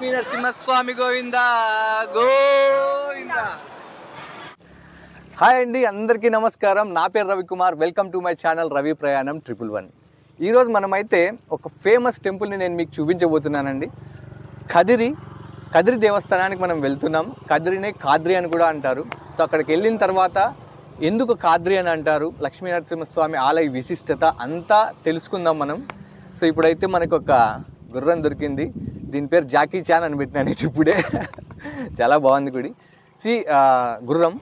Lakshmi Narasimhaswamy Govinda Govinda. Hi అండి, అందరికీ నమస్కారం. నా పేరు Ravikumar. Welcome to my channel Ravi ప్రయాణం 111. ఈరోజు మనమైతే ఒక ఫేమస్ టెంపుల్ని నేను మీకు చూపించబోతున్నానండి. కదిరి దేవస్థానానికి మనం వెళ్తున్నాం. కదిరినే కాద్రి అని కూడా అంటారు. సో అక్కడికి వెళ్ళిన తర్వాత ఎందుకు కాద్రి అని అంటారు, లక్ష్మీ నరసింహస్వామి ఆలయ విశిష్టత అంతా తెలుసుకుందాం మనం. సో ఇప్పుడైతే మనకు ఒక గుర్రం దొరికింది. దీని పేరు జాకీ చాన్ అని పెట్టినాను ఇప్పుడే. చాలా బాగుంది గుడి. గుర్రం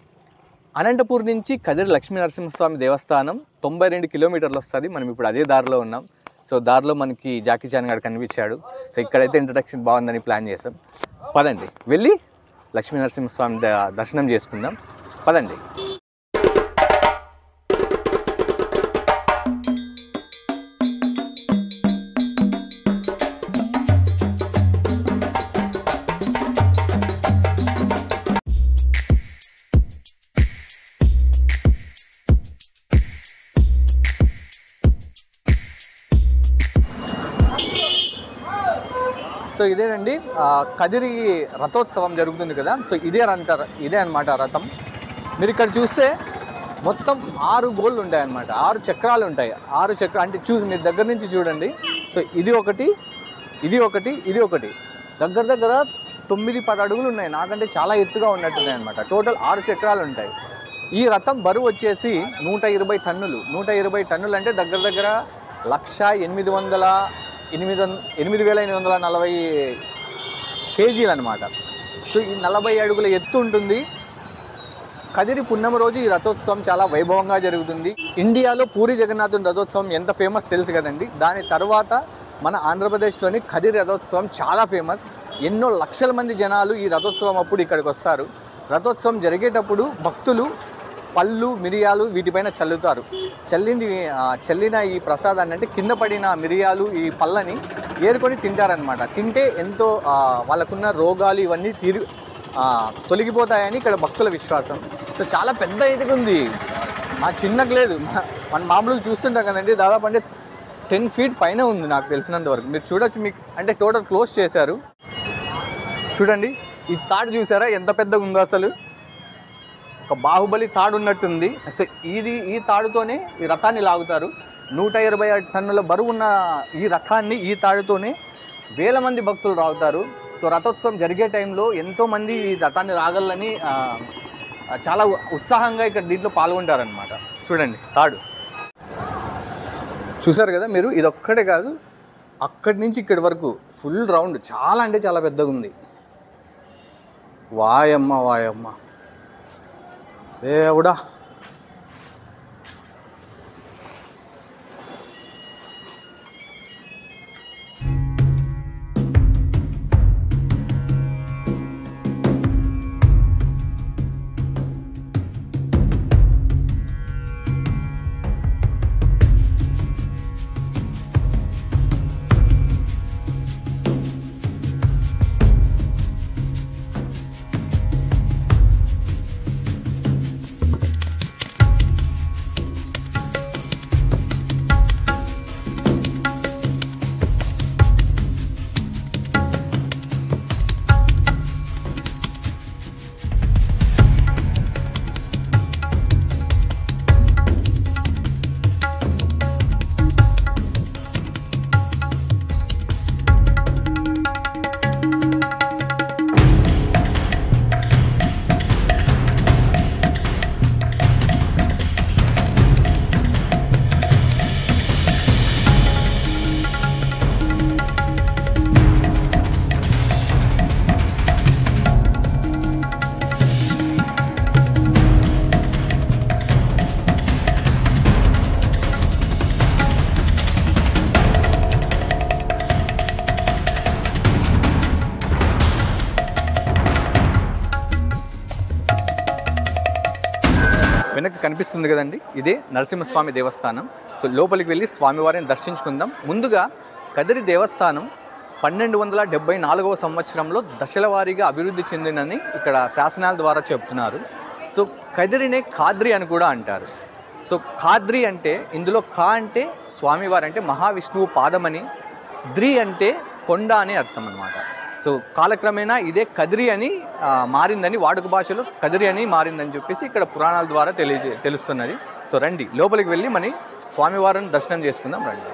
అనంతపూర్ నుంచి కదిరి లక్ష్మీ నరసింహస్వామి దేవస్థానం 92 కిలోమీటర్లు వస్తుంది. మనం ఇప్పుడు అదే దారిలో ఉన్నాం. సో దారిలో మనకి జాకీ చాన్ గారు కనిపించాడు. సో ఇక్కడైతే ఇంట్రడక్షన్ బాగుందని ప్లాన్ చేసాం. పదండి వెళ్ళి లక్ష్మీ నరసింహస్వామి దర్శనం చేసుకుందాం. పదండి. సో ఇదేనండి కదిరి రథోత్సవం జరుగుతుంది కదా. సో ఇదే అన్నమాట రథం. మీరు ఇక్కడ చూస్తే మొత్తం 6 గోళ్ళు ఉంటాయి అన్నమాట. 6 చక్రాలు ఉంటాయి. 6 చక్రాలు అంటే మీరు దగ్గర నుంచి చూడండి. సో ఇది ఒకటి, ఇది ఒకటి, ఇది ఒకటి, దగ్గర 9-10 అడుగులు ఉన్నాయి. నాకంటే చాలా ఎత్తుగా ఉన్నట్టున్నాయి అన్నమాట. టోటల్ 6 చక్రాలు ఉంటాయి. ఈ రథం బరువు వచ్చేసి 120 టన్నులు. 120 టన్నులు అంటే దగ్గర 8,840 కేజీలు అనమాట. సో ఈ 40 అడుగుల ఎత్తు ఉంటుంది. కదిరి పున్నమ రోజు ఈ రథోత్సవం చాలా వైభవంగా జరుగుతుంది. ఇండియాలో పూరి జగన్నాథుని రథోత్సవం ఎంత ఫేమస్ తెలుసు కదండి. దాని తర్వాత మన ఆంధ్రప్రదేశ్లోని కదిరి రథోత్సవం చాలా ఫేమస్. ఎన్నో లక్షల మంది జనాలు ఈ రథోత్సవం అప్పుడు ఇక్కడికి వస్తారు. రథోత్సవం జరిగేటప్పుడు భక్తులు పళ్ళు, మిరియాలు వీటిపైన చల్లుతారు. చల్లిన ఈ ప్రసాదాన్ని అంటే కింద పడిన మిరియాలు ఈ పళ్ళని ఏరుకొని తింటారనమాట. తింటే ఎంతో వాళ్ళకున్న రోగాలు ఇవన్నీ తొలగిపోతాయని ఇక్కడ భక్తుల విశ్వాసం. సో చాలా పెద్ద ఎదుగు ఉంది. మా చిన్నకు లేదు, మన మామూలుగా చూస్తుంటాం కదండి. దాదాపు అంటే 10 ఫీట్ పైన ఉంది నాకు తెలిసినంత వరకు. మీరు చూడొచ్చు. మీకు అంటే టోటల్ క్లోజ్ చేశారు. చూడండి ఈ తాడు చూసారా ఎంత పెద్దగా ఉందో. అసలు ఒక బాహుబలి తాడు ఉన్నట్టుంది. సో ఈ తాడుతోనే ఈ రథాన్ని లాగుతారు. 120 టన్నుల బరువు ఉన్న ఈ రథాన్ని ఈ తాడుతోనే వేల మంది భక్తులు లాగుతారు. సో రథోత్సవం జరిగే టైంలో ఎంతోమంది ఈ రథాన్ని లాగాలని చాలా ఉత్సాహంగా ఇక్కడ దీంట్లో పాల్గొంటారనమాట. చూడండి తాడు చూసారు కదా మీరు. ఇది ఒక్కటే కాదు, అక్కడి నుంచి ఇక్కడి వరకు ఫుల్ రౌండ్ చాలా అంటే చాలా పెద్దగా ఉంది. వాయమ్మ వాయమ్మ దేవుడా. వెనక్కి కనిపిస్తుంది కదండి, ఇదే నరసింహస్వామి దేవస్థానం. సో లోపలికి వెళ్ళి స్వామివారిని దర్శించుకుందాం. ముందుగా కదిరి దేవస్థానం 1274వ సంవత్సరంలో దశల వారీగా అభివృద్ధి చెందినని ఇక్కడ శాసనాల ద్వారా చెప్తున్నారు. సో కదిరినే కాద్రి అని కూడా అంటారు. సో కాద్రి అంటే ఇందులో కా అంటే స్వామివారు అంటే మహావిష్ణువు పాదమని, ద్రి అంటే కొండ అని అర్థం అన్నమాట. సో కాలక్రమేణా ఇదే కదిరి అని మారిందని, వాడుక భాషలో కదిరి అని మారిందని చెప్పేసి ఇక్కడ పురాణాల ద్వారా తెలుస్తున్నది. సో రండి లోపలికి వెళ్ళి మన స్వామివారిని దర్శనం చేసుకుందాం రండి.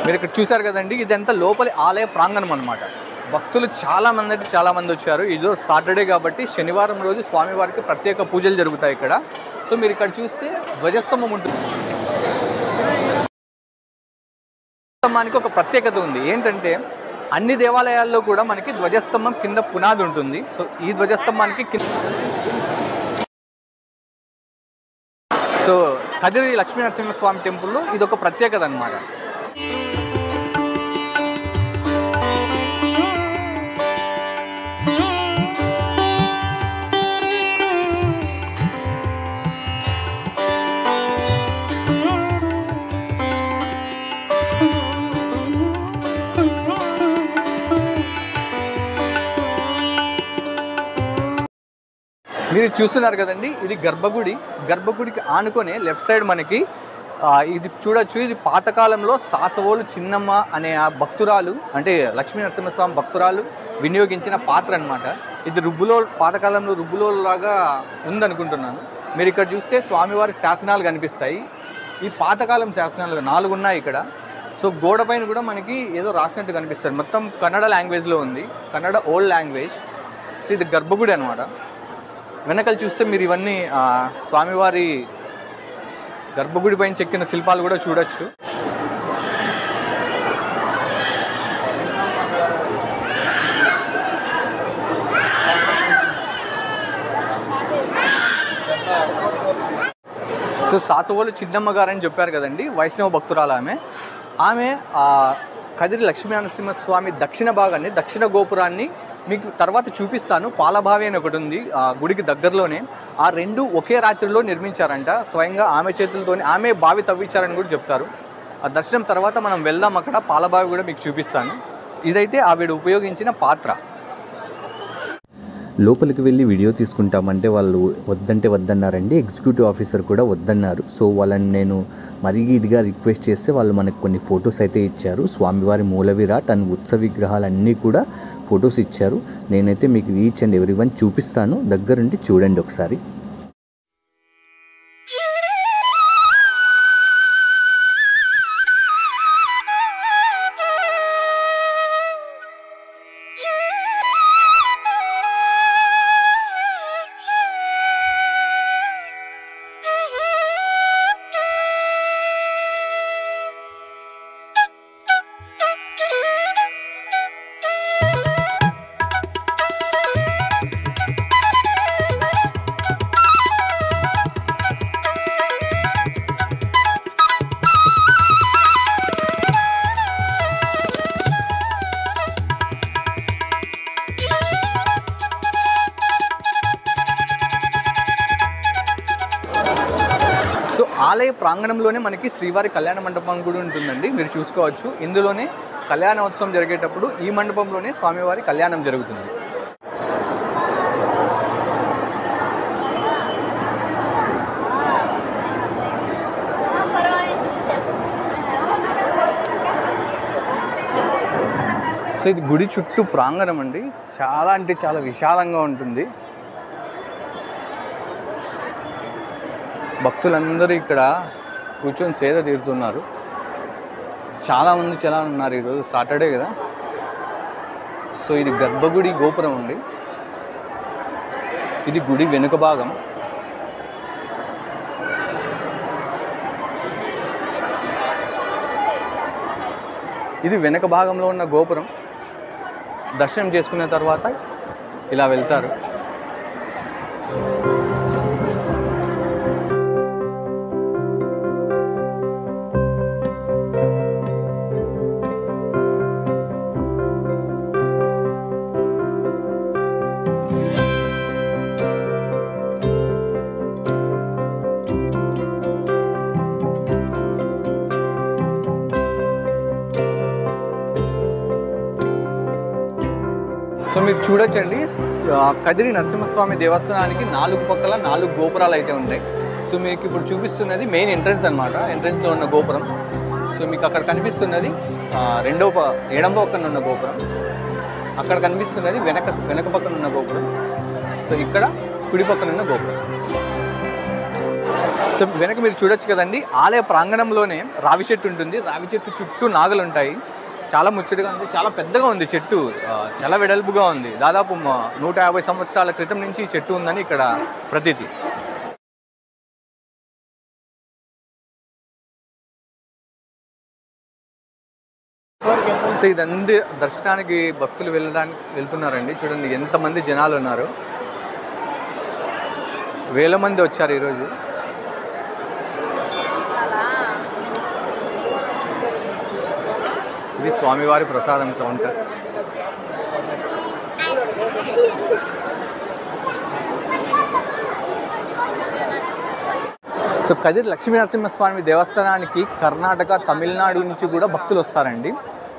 మీరు ఇక్కడ చూసారు కదండి, ఇదంతా లోపలి ఆలయ ప్రాంగణం అనమాట. భక్తులు చాలా మంది వచ్చారు. ఈరోజు సాటర్డే కాబట్టి శనివారం రోజు స్వామివారికి ప్రత్యేక పూజలు జరుగుతాయి ఇక్కడ. సో మీరు ఇక్కడ చూస్తే ధ్వజస్తంభం ఉంటుంది. ధ్వజస్తంభానికి ఒక ప్రత్యేకత ఉంది. ఏంటంటే అన్ని దేవాలయాల్లో కూడా మనకి ధ్వజస్తంభం కింద పునాది ఉంటుంది. సో ఈ ధ్వజస్తంభానికి సో కదిరి లక్ష్మీ నరసింహస్వామి టెంపుల్లో ఇదొక ప్రత్యేకత అనమాట. మీరు చూస్తున్నారు కదండి, ఇది గర్భగుడికి ఆనుకొనే లెఫ్ట్ సైడ్ మనకి ఇది చూడొచ్చు. ఇది పాతకాలంలో సాసవోలు చిన్నమ్మ అనే ఆ భక్తురాలు, అంటే లక్ష్మీ నరసింహస్వామి భక్తురాలు వినియోగించిన పాత్ర అనమాట. ఇది పాతకాలంలో రుబ్బులో లాగా ఉందనుకుంటున్నాను. మీరు ఇక్కడ చూస్తే స్వామివారి శాసనాలు కనిపిస్తాయి. ఈ పాతకాలం శాసనాలు 4 ఉన్నాయి ఇక్కడ. సో గోడ పైన కూడా మనకి ఏదో రాసినట్టు కనిపిస్తుంది. మొత్తం కన్నడ లాంగ్వేజ్లో ఉంది, కన్నడ ఓల్డ్ లాంగ్వేజ్. సో ఇది గర్భగుడి అనమాట. వెనకాల చూస్తే మీరు ఇవన్నీ స్వామివారి గర్భగుడి పైన చెక్కిన శిల్పాలు కూడా చూడొచ్చు. సో సాసవోలు చిన్నమ్మ గారు అని చెప్పారు కదండి, వైష్ణవ భక్తురాలు ఆమె కదిరి లక్ష్మీ నరసింహస్వామి దక్షిణ గోపురాన్ని మీకు తర్వాత చూపిస్తాను. పాలభావి అని ఒకటి ఉంది ఆ గుడికి దగ్గరలోనే. ఆ 2 ఒకే రాత్రిలో నిర్మించారంట. స్వయంగా ఆమె చేతులతోనే ఆమె బావి తవ్వించారని కూడా చెప్తారు. ఆ దర్శనం తర్వాత మనం వెళ్దాం, అక్కడ పాలభావి కూడా మీకు చూపిస్తాను. ఇదైతే ఆవిడ ఉపయోగించిన పాత్ర. లోపలికి వెళ్ళి వీడియో తీసుకుంటామంటే వాళ్ళు వద్దన్నారండి. ఎగ్జిక్యూటివ్ ఆఫీసర్ కూడా వద్దన్నారు. సో వాళ్ళని నేను మరీ ఇదిగా రిక్వెస్ట్ చేస్తే వాళ్ళు మనకు కొన్ని ఫొటోస్ అయితే ఇచ్చారు. స్వామివారి మూల విరాట్ అండ్ ఉత్సవ విగ్రహాలన్నీ కూడా ఫొటోస్ ఇచ్చారు. నేనైతే మీకు ఈచ్ అండ్ ఎవ్రీ వన్ చూపిస్తాను, దగ్గరుండి చూడండి ఒకసారి. ఆలయ ప్రాంగణంలోనే మనకి శ్రీవారి కళ్యాణ మండపం కూడా ఉంటుందండి, మీరు చూసుకోవచ్చు. ఇందులోనే కళ్యాణోత్సవం జరిగేటప్పుడు ఈ మండపంలోనే స్వామివారి కళ్యాణం జరుగుతుంది. సో ఇది గుడి చుట్టూ ప్రాంగణం అండి, చాలా అంటే చాలా విశాలంగా ఉంటుంది. భక్తులందరూ ఇక్కడ కూర్చొని సేద తీరుతున్నారు. చాలామంది ఉన్నారు, ఈరోజు సాటర్డే కదా. సో ఇది గర్భగుడి గోపురం అండి. ఇది గుడి వెనుక భాగం. ఇది వెనుక భాగంలో ఉన్న గోపురం. దర్శనం చేసుకున్న తర్వాత ఇలా వెళ్తారు. సో మీరు చూడొచ్చండి, కదిరి నరసింహస్వామి దేవస్థానానికి 4 పక్కల 4 గోపురాలు అయితే ఉంటాయి. సో మీకు ఇప్పుడు చూపిస్తున్నది మెయిన్ ఎంట్రన్స్ అనమాట. ఎంట్రన్స్లో ఉన్న గోపురం. సో మీకు అక్కడ కనిపిస్తున్నది ఎడమ పక్కన ఉన్న గోపురం. అక్కడ కనిపిస్తున్నది వెనక పక్కన ఉన్న గోపురం. సో ఇక్కడ కుడి పక్కన ఉన్న గోపురం. సో వెనక మీరు చూడొచ్చు కదండి, ఆలయ ప్రాంగణంలోనే రావి చెట్టు ఉంటుంది. రావి చెట్టు చుట్టూ నాగలు ఉంటాయి. చాలా ముచ్చటగా ఉంది, చాలా పెద్దగా ఉంది చెట్టు, చాలా వెడల్పుగా ఉంది. దాదాపు 150 సంవత్సరాల క్రితం నుంచి ఈ చెట్టు ఉందని ఇక్కడ ప్రతీతి. సో ఇదంతా దర్శనానికి భక్తులు వెళ్తున్నారండి. చూడండి ఎంతమంది జనాలు ఉన్నారు, వేల మంది వచ్చారు ఈరోజు. ఇది స్వామివారి ప్రసాదం కౌంటర్. సో కదిరి లక్ష్మీనరసింహస్వామి దేవస్థానానికి కర్ణాటక, తమిళనాడు నుంచి కూడా భక్తులు వస్తారండి.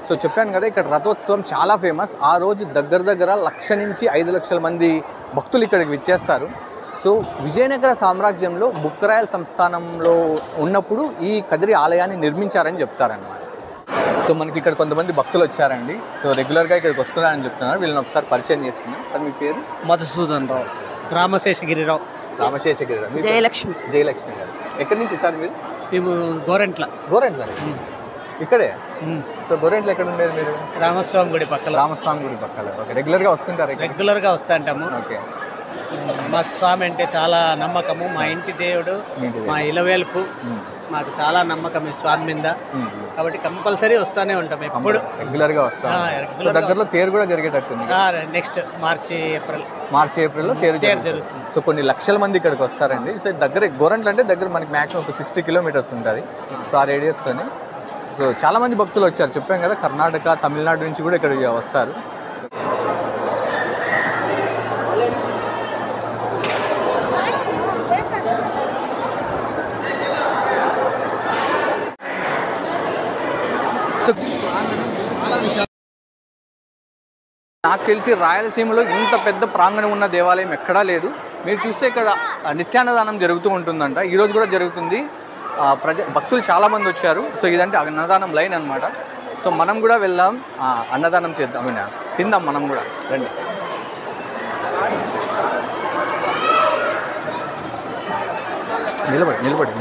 సో చెప్పాను కదా, ఇక్కడ రథోత్సవం చాలా ఫేమస్. ఆ రోజు దగ్గర 1,00,000 నుంచి 5,00,000 మంది భక్తులు ఇక్కడికి విచ్చేస్తారు. సో విజయనగర సామ్రాజ్యంలో బుక్కరాయల సంస్థానంలో ఉన్నప్పుడు ఈ కదిరి ఆలయాన్ని నిర్మించారని చెప్తారన్నమాట. సో మనకి ఇక్కడ కొంతమంది భక్తులు వచ్చారండి. సో రెగ్యులర్గా ఇక్కడికి వస్తున్నారని చెప్తున్నారు. వీళ్ళని ఒకసారి పరిచయం చేసుకున్నాం. సార్ మీ పేరు? మధుసూదన్ రావు. రామశేషగిరిరావు. రామశేషగిరిరావు. జయలక్ష్మి. జయలక్ష్మి గారు. ఎక్కడి నుంచి సార్ మీరు? మేము గోరంట్ల. ఇక్కడే. సో గోరెంట్లో ఎక్కడ ఉండేది మీరు? రామస్వామి గుడి పక్కన. రామస్వామి గుడి పక్కన. ఓకే, రెగ్యులర్గా వస్తుంటారు? రెగ్యులర్గా వస్తూ ఉంటాము. ఓకే. మా స్వామి అంటే చాలా నమ్మకము. మా ఇంటి దేవుడు, మా ఇలవేల్పు. మాకు చాలా నమ్మకం ఈ స్వామి మీద. కాబట్టి కంపల్సరీ వస్తూనే ఉంటాం, ఎప్పుడు రెగ్యులర్గా వస్తాం. దగ్గరలో తేరు కూడా జరిగేటట్టుంది. నెక్స్ట్ మార్చి ఏప్రిల్లో తేరు జరుగుతుంది. సో కొన్ని లక్షల మంది ఇక్కడికి వస్తారండి. సో దగ్గర గోరంట్ల అంటే దగ్గర మనకి మ్యాక్సిమం ఒక 60 కిలోమీటర్స్ ఉంటుంది. సో ఆ రేడియస్లోనే. సో చాలామంది భక్తులు వచ్చారు. చెప్పాం కదా, కర్ణాటక, తమిళనాడు నుంచి కూడా ఇక్కడికి వస్తారు. సో నాకు తెలిసి రాయలసీమలో ఇంత పెద్ద ప్రాంగణం ఉన్న దేవాలయం ఎక్కడా లేదు. మీరు చూస్తే ఇక్కడ నిత్యాన్నదానం జరుగుతూ ఉంటుందంట. ఈరోజు కూడా జరుగుతుంది. భక్తులు చాలామంది వచ్చారు. సో ఇదంటే అన్నదానం లైన్ అనమాట. సో మనం కూడా వెళ్దాం, అన్నదానం చేద్దాం, తిందాం మనం కూడా. రండి.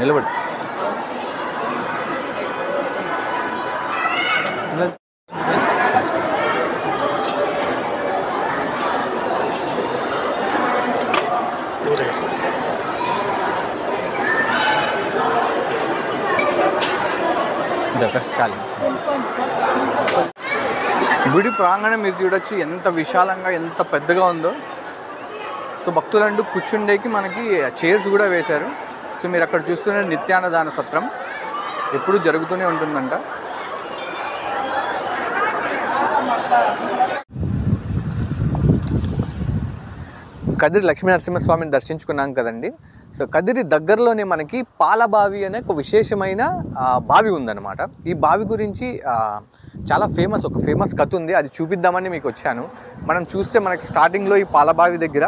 నిలబడి చాలు. గుడి ప్రాంగణం మీరు చూడొచ్చు ఎంత విశాలంగా, ఎంత పెద్దగా ఉందో. సో భక్తులంటూ కూర్చుండేకి మనకి చైర్స్ కూడా వేశారు. సో మీరు అక్కడ చూస్తున్న నిత్యాన్నదాన సత్రం ఎప్పుడు జరుగుతూనే ఉంటుందంట. కదిరి లక్ష్మీనరసింహస్వామిని దర్శించుకున్నాం కదండి. సో కదిరి దగ్గరలోనే మనకి పాలబావి అనే ఒక విశేషమైన బావి ఉందన్నమాట. ఈ బావి గురించి చాలా ఒక ఫేమస్ కథ ఉంది. అది చూపిద్దామని మీకు వచ్చాను. మనం చూస్తే మనకి స్టార్టింగ్లో ఈ పాలబావి దగ్గర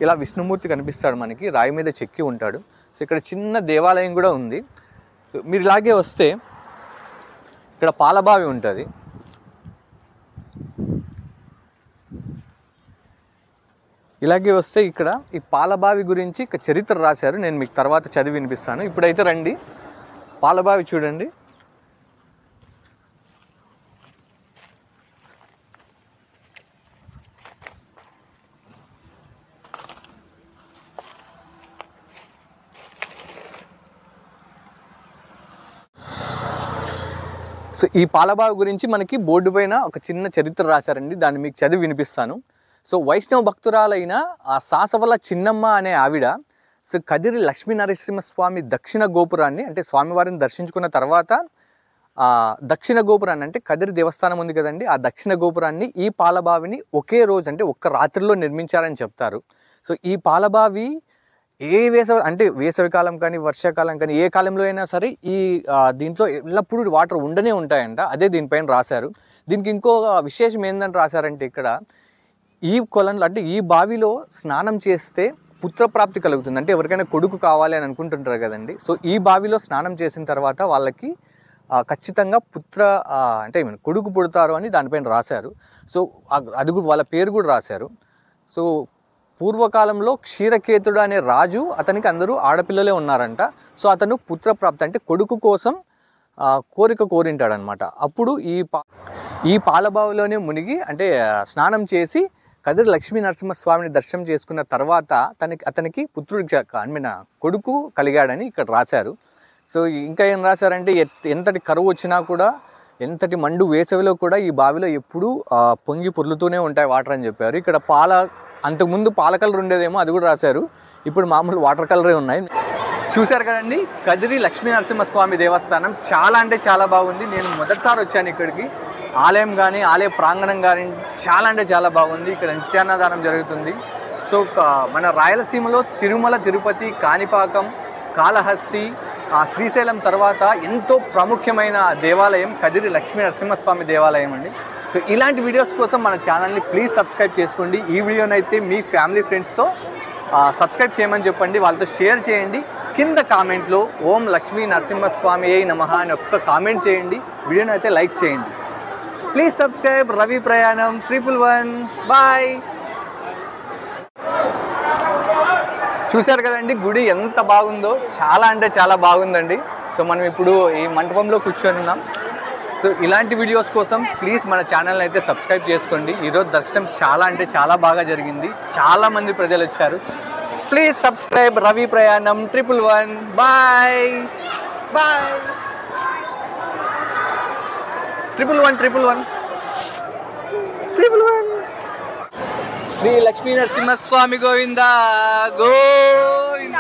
ఇలా విష్ణుమూర్తి కనిపిస్తాడు, మనకి రాయి మీద చెక్కి ఉంటాడు. సో ఇక్కడ చిన్న దేవాలయం కూడా ఉంది. సో మీరు ఇలాగే వస్తే ఇక్కడ పాలబావి ఉంటుంది. ఇలాగే వస్తే ఇక్కడ ఈ పాలబావి గురించి చరిత్ర రాశారు. నేను మీకు తర్వాత చదివి వినిపిస్తాను. ఇప్పుడైతే రండి, పాలబావి చూడండి. సో ఈ పాలబావి గురించి మనకి బోర్డు పైన ఒక చిన్న చరిత్ర రాశారండి, దాన్ని మీకు చదివి వినిపిస్తాను. సో వైష్ణవ భక్తురాలైన ఆ సాసవల చిన్నమ్మ అనే ఆవిడ సో కదిరి లక్ష్మీనరసింహస్వామి దక్షిణ గోపురాన్ని, అంటే స్వామివారిని దర్శించుకున్న తర్వాత దక్షిణ గోపురాన్ని, అంటే కదిరి దేవస్థానం ఉంది కదండి, ఆ దక్షిణ గోపురాన్ని ఈ పాలబావిని ఒకే రోజు అంటే ఒక్క రాత్రిలో నిర్మించారని చెప్తారు. సో ఈ పాలబావి ఏ వేసవికాలం కానీ వర్షాకాలం కానీ ఏ కాలంలో అయినా సరే ఈ దీంట్లో ఎల్లప్పుడూ వాటర్ ఉండనే ఉంటాయంట. అదే దీనిపైన రాశారు. దీనికి ఇంకో విశేషం ఏంటంటే రాశారంటే ఇక్కడ ఈ కొలంలో అంటే ఈ బావిలో స్నానం చేస్తే పుత్రప్రాప్తి కలుగుతుంది. అంటే ఎవరికైనా కొడుకు కావాలి అని అనుకుంటుంటారు కదండి. సో ఈ బావిలో స్నానం చేసిన తర్వాత వాళ్ళకి ఖచ్చితంగా అంటే కొడుకు పుడతారు అని దానిపైన రాశారు. సో అది కూడా వాళ్ళ పేరు కూడా రాశారు. సో పూర్వకాలంలో క్షీరకేతుడు అనే రాజు, అతనికి అందరూ ఆడపిల్లలే ఉన్నారంట. సో అతను పుత్రప్రాప్తి అంటే కొడుకు కోసం కోరిక కోరింటాడనమాట. అప్పుడు ఈ పాలబావిలోనే మునిగి అంటే స్నానం చేసి కదిరి లక్ష్మీ నరసింహస్వామిని దర్శనం చేసుకున్న తర్వాత అతనికి కొడుకు కలిగాడని ఇక్కడ రాశారు. సో ఇంకా ఏం రాశారంటే ఎంతటి కరువు వచ్చినా కూడా, ఎంతటి మండు వేసవిలో కూడా ఈ బావిలో ఎప్పుడూ పొంగి పొర్లుతూనే ఉంటాయి వాటర్ అని చెప్పారు. ఇక్కడ అంతకుముందు పాల కలర్ ఉండేదేమో, అది కూడా రాశారు. ఇప్పుడు మామూలు వాటర్ కలరే ఉన్నాయి. చూశారు కదండి, కదిరి లక్ష్మీ నరసింహస్వామి దేవస్థానం చాలా అంటే చాలా బాగుంది. నేను మొదటిసారి వచ్చాను ఇక్కడికి. ఆలయం కానీ ఆలయ ప్రాంగణం కానీ చాలా అంటే చాలా బాగుంది. ఇక్కడ నిత్యాన్నదానం జరుగుతుంది. సో మన రాయలసీమలో తిరుమల, తిరుపతి, కాణిపాకం, కాళహస్తి, శ్రీశైలం తర్వాత ఎంతో ప్రాముఖ్యమైన దేవాలయం కదిరి లక్ష్మీ నరసింహస్వామి దేవాలయం అండి. సో ఇలాంటి వీడియోస్ కోసం మన ఛానల్ని ప్లీజ్ సబ్స్క్రైబ్ చేసుకోండి. ఈ వీడియోనైతే మీ ఫ్యామిలీ ఫ్రెండ్స్తో సబ్స్క్రైబ్ చేయమని చెప్పండి, వాళ్ళతో షేర్ చేయండి. కింద కామెంట్లో ఓం లక్ష్మీ నరసింహస్వామి నమః అని ఒక్క కామెంట్ చేయండి. వీడియోని అయితే లైక్ చేయండి. ప్లీజ్ సబ్స్క్రైబ్ రవి ప్రయాణం 111. బాయ్. చూశారు కదండి గుడి ఎంత బాగుందో, చాలా అంటే చాలా బాగుందండి. సో మనం ఇప్పుడు ఈ మంటపంలో కూర్చొని ఉన్నాం. సో ఇలాంటి వీడియోస్ కోసం ప్లీజ్ మన ఛానల్ని అయితే సబ్స్క్రైబ్ చేసుకోండి. ఈరోజు దర్శనం చాలా అంటే చాలా బాగా జరిగింది. చాలామంది ప్రజలు వచ్చారు. ప్లీజ్ సబ్స్క్రైబ్ రవి ప్రయాణం 111. Bye bye. 111. శ్రీ లక్ష్మీ నరసింహస్వామి గోవింద గోవింద.